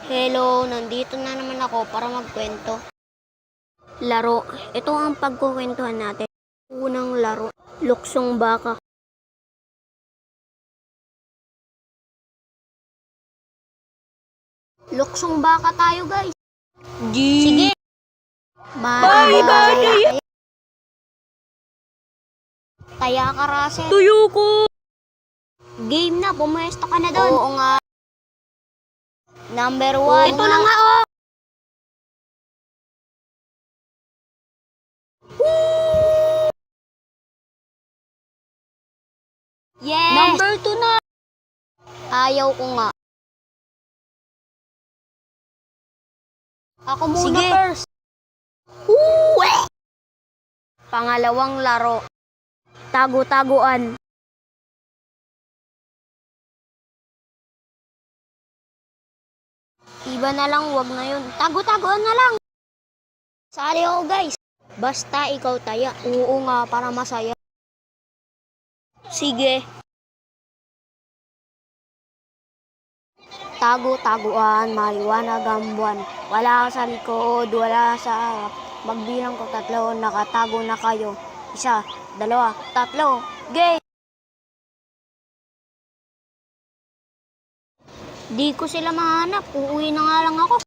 Hello, nandito na naman ako para magkwento. Laro. Ito ang pagkukwentuhan natin. Unang laro, luksong baka. Luksong baka tayo, guys. Sige. Bye. Kaya ka, Russell. Tuyo ko! Game na, pumuesto ka na doon. Oo nga. Number 1. Ito na nga, oh. Yes! Number 2 na. Ayaw ko nga. Ako muna. Sige. First. Pangalawang laro. Tago-taguan. Iba na lang, wag na yun. Tago-taguan na lang. Sali ako, guys. Basta ikaw taya. Oo nga, para masaya. Sige. Tago-taguan, maliwanag ang buwan. Wala ka sa likod, wala sa harap. Magbilang ko 3, nakatago na kayo. 1, 2, 3. Game! Di ko sila mahanap. Uuwi na nga lang ako.